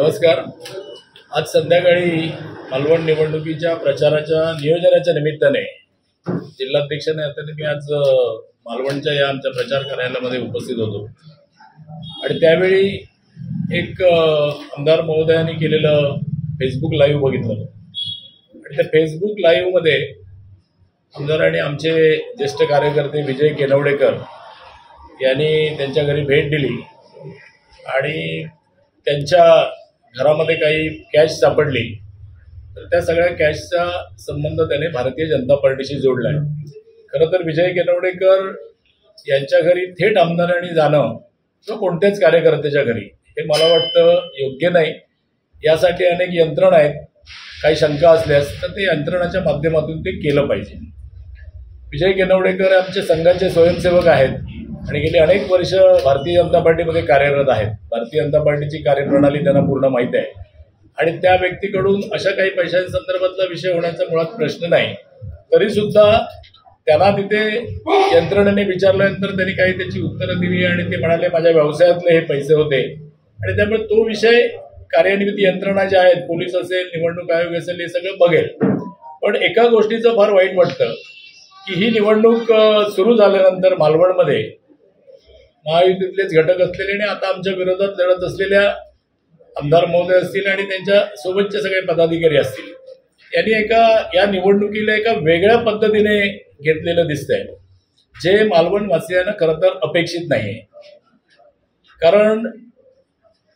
नमस्कार। आज संध्याकाळी मालवण निवडणुकीच्या प्रचाराच्या नियोजनाच्या निमित्ताने जिल्हाध्यक्षाने आता मी आज मालवणच्या या आमच्या प्रचार कार्यालयामध्ये उपस्थित होतो आणि त्यावेळी एक आमदार महोदयांनी केलेलं फेसबुक लाईव्ह बघितलं आणि त्या फेसबुक लाईव्हमध्ये आमदारांनी आमचे ज्येष्ठ कार्यकर्ते विजय केनवडेकर यांनी त्यांच्या घरी भेट दिली आणि त्यांच्या घरामध्ये काही कॅश सापडली तर त्या सगळ्या कॅशचा संबंध त्याने भारतीय जनता पार्टीशी जोडला आहे। खरं तर विजय केनवडेकर यांच्या घरी थेट आमदारांनी जाणं किंवा कोणत्याच कार्यकर्त्याच्या घरी हे मला वाटतं योग्य नाही। यासाठी अनेक यंत्रणा आहेत, काही शंका असल्यास तर ते यंत्रणाच्या माध्यमातून ते केलं पाहिजे। विजय केनवडेकर आमच्या संघाचे स्वयंसेवक आहेत आणि गेली अनेक वर्ष भारतीय जनता पार्टीमध्ये कार्यरत आहेत। भारतीय जनता पार्टीची कार्यप्रणाली त्यांना पूर्ण माहीत आहे आणि त्या व्यक्तीकडून अशा काही पैशांसंदर्भातला विषय होण्याचा मुळात प्रश्न नाही। तरी सुद्धा त्यांना तिथे यंत्रणेने विचारल्यानंतर त्यांनी काही त्याची उत्तरं दिली आणि ते म्हणाले माझ्या व्यवसायातले हे पैसे होते आणि त्यामुळे तो विषय कार्यान्वित यंत्रणा ज्या आहेत, पोलीस असेल, निवडणूक आयोग असेल, हे सगळं बघेल। पण एका गोष्टीचं फार वाईट वाटतं की ही निवडणूक सुरू झाल्यानंतर मालवणमध्ये महायुतीतलेच घटक असलेले आणि आता आमच्या विरोधात लढत असलेल्या आमदार महोदय असतील आणि त्यांच्या सोबतचे सगळे पदाधिकारी असतील यांनी या निवडणुकीला एका वेगळ्या पद्धतीने घेतलेलं दिसतंय, जे मालवणवासियांना खरं तर अपेक्षित नाही। कारण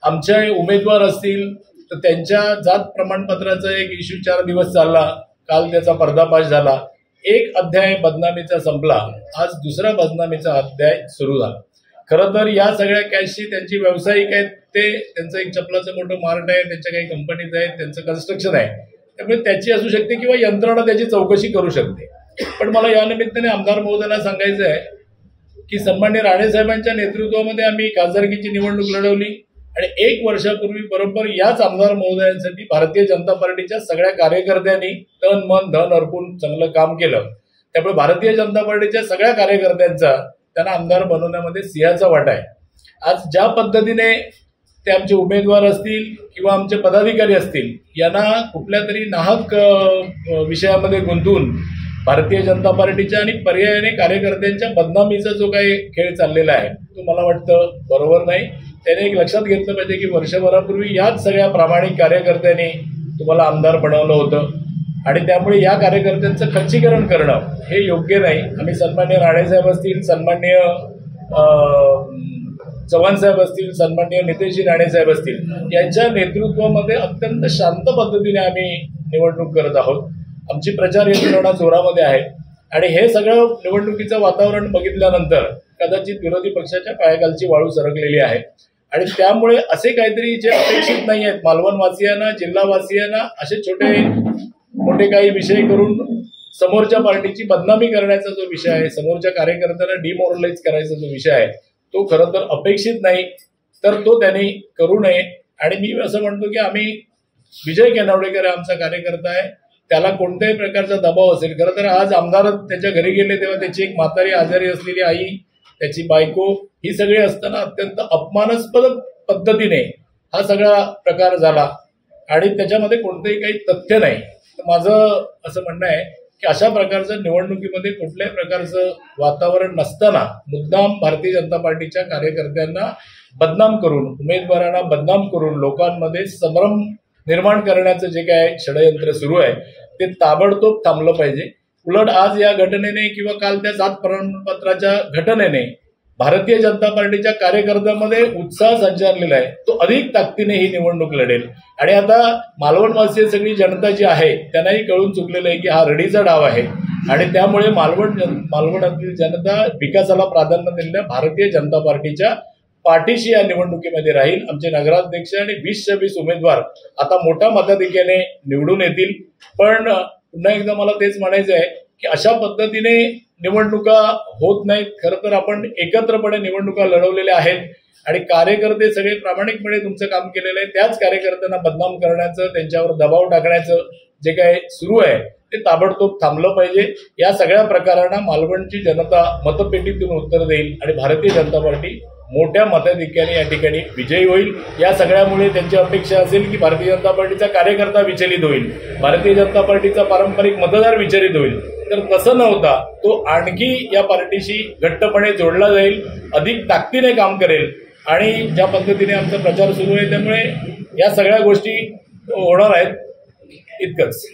आमचे उमेदवार असतील तर त्यांच्या जात प्रमाणपत्राचा एक इश्यू 4 दिवस चालला, काल त्याचा पर्दाफाश झाला, एक अध्याय बदनामीचा संपला, आज दुसरा बदनामीचा अध्याय सुरू झाला। खरं तर या सगळ्या कॅशची त्यांची व्यावसायिक आहेत, त्यांचं एक चपलाचं मोठं मार्ट आहे, त्यांच्या काही कंपनीज आहेत, त्यांचं कन्स्ट्रक्शन आहे, त्यामुळे त्याची असू शकते किंवा यंत्रणा त्याची चौकशी करू शकते। पण मला या निमित्ताने आमदार महोदयांना सांगायचं आहे की सन्माननीय राणे साहेबांच्या नेतृत्वामध्ये आम्ही खासदारकीची निवडणूक लढवली आणि 1 वर्षापूर्वी बरोबर याच आमदार महोदयांसाठी भारतीय जनता पार्टीच्या सगळ्या कार्यकर्त्यांनी तन मन धन अर्पून चांगलं काम केलं। त्यामुळे भारतीय जनता पार्टीच्या सगळ्या कार्यकर्त्यांचा त्यांना आमदार बनवण्यामध्ये सिंहाचा वाटा आहे। आज ज्या पद्धतीने ते आमचे उमेदवार असतील किंवा आमचे पदाधिकारी असतील यांना कुठल्या तरी नाहक विषयामध्ये गुंतवून भारतीय जनता पार्टीच्या आणि पर्यायाने कार्यकर्त्यांच्या बदनामीचा जो काही खेळ चाललेला आहे तो मला वाटतं बरोबर नाही। त्याने एक लक्षात घेतलं पाहिजे की वर्षभरापूर्वी याच सगळ्या प्रामाणिक कार्यकर्त्यांनी तुम्हाला आमदार बनवलं होतं आणि त्यामुळे या कार्यकर्त्यांचं खच्चीकरण करणं हे योग्य नाही। आम्ही सन्मान्य राणेसाहेब असतील, सन्मान्य चव्हाण साहेब असतील, सन्मान्य नितेशजी राणेसाहेब असतील यांच्या नेतृत्वामध्ये अत्यंत शांत पद्धतीने आम्ही निवडणूक करत आहोत। आमची प्रचार यंत्रणा जोरामध्ये आहे आणि हे सगळं निवडणुकीचं वातावरण बघितल्यानंतर कदाचित विरोधी पक्षाच्या पायाखालची वाळू सरकलेली आहे आणि त्यामुळे असे काहीतरी जे अपेक्षित नाही आहेत मालवणवासियांना, जिल्हावासियांना असे छोटे मोठे काही विषय करून समोरच्या पार्टीची बदनामी करण्याचा जो विषय आहे, समोरच्या कार्यकर्त्यांना डिमोरलाइज करायचा जो विषय आहे तो खरं तर अपेक्षित नाही, तर तो त्यांनी करू नये। आणि मी असं म्हणतो की आम्ही विजय केनवडेकर आमचा कार्यकर्ता आहे, त्याला कोणत्याही प्रकारचा दबाव असेल, खरं तर आज आमदार त्याच्या घरी गेले तेव्हा त्याची एक म्हातारी आजारी असलेली आई, त्याची बायको ही सगळी असताना अत्यंत अपमानास्पद पद्धतीने हा सगळा प्रकार झाला आणि त्याच्यामध्ये कोणतेही काही तथ्य नाही। तर माझं असं म्हणणं आहे की अशा प्रकारचं निवडणुकीमध्ये कुठल्याही प्रकारचं वातावरण नसताना मुद्दाम भारतीय जनता पार्टीच्या कार्यकर्त्यांना बदनाम करून, उमेदवारांना बदनाम करून लोकांमध्ये संभ्रम निर्माण करण्याचं जे काय षडयंत्र सुरू आहे ते ताबडतोब थांबलं पाहिजे। उलट आज या घटनेने किंवा काल त्या जात प्रमाणपत्राच्या घटनेने भारतीय जनता पार्टीच्या कार्यकर्त्यांमध्ये उत्साह संचारलेला आहे, तो अधिक ताकदीने ही निवडणूक लढेल। आणि आता मालवणवासी सगळी जनता जी आहे त्यांनाही कळून चुकलेलं आहे की हा रडीचा डाव आहे आणि त्यामुळे मालवणातील जनता विकासाला प्राधान्य दिलेल्या भारतीय जनता पार्टीच्या पाठीशी या निवडणुकीमध्ये राहील। आमचे नगराध्यक्ष आणि 20-26 उमेदवार आता मोठ्या मताधिक्याने निवडून येतील। पण पुन्हा एकदा मला तेच म्हणायचं आहे की अशा पद्धतीने निवडणुका होत नाहीत। खरं तर आपण एकत्रपणे निवडणुका लढवलेल्या आहेत आणि कार्यकर्ते सगळे प्रामाणिकपणे तुमचं काम केलेलं आहे, त्याच कार्यकर्त्यांना बदनाम करण्याचं, त्यांच्यावर दबाव टाकण्याचं जे काय सुरू आहे ते ताबडतोब थांबलं पाहिजे। या सगळ्या प्रकारांना मालवणची जनता मतपेटीतून उत्तर देईल आणि भारतीय जनता पार्टी मोठ्या मताधिक्याने या ठिकाणी विजयी होईल। या सगळ्यामुळे त्यांची अपेक्षा असेल की भारतीय जनता पार्टीचा कार्यकर्ता विचलित होईल, भारतीय जनता पार्टीचा पारंपरिक मतदार विचलित होईल। तर तसं न होता तो आणखी या पार्टीशी घट्टपणे जोडला जाईल, अधिक ताकदीने काम करेल आणि ज्या पद्धतीने आमचा प्रचार सुरू आहे त्यामुळे या सगळ्या गोष्टी होणार आहेत। इतकंच।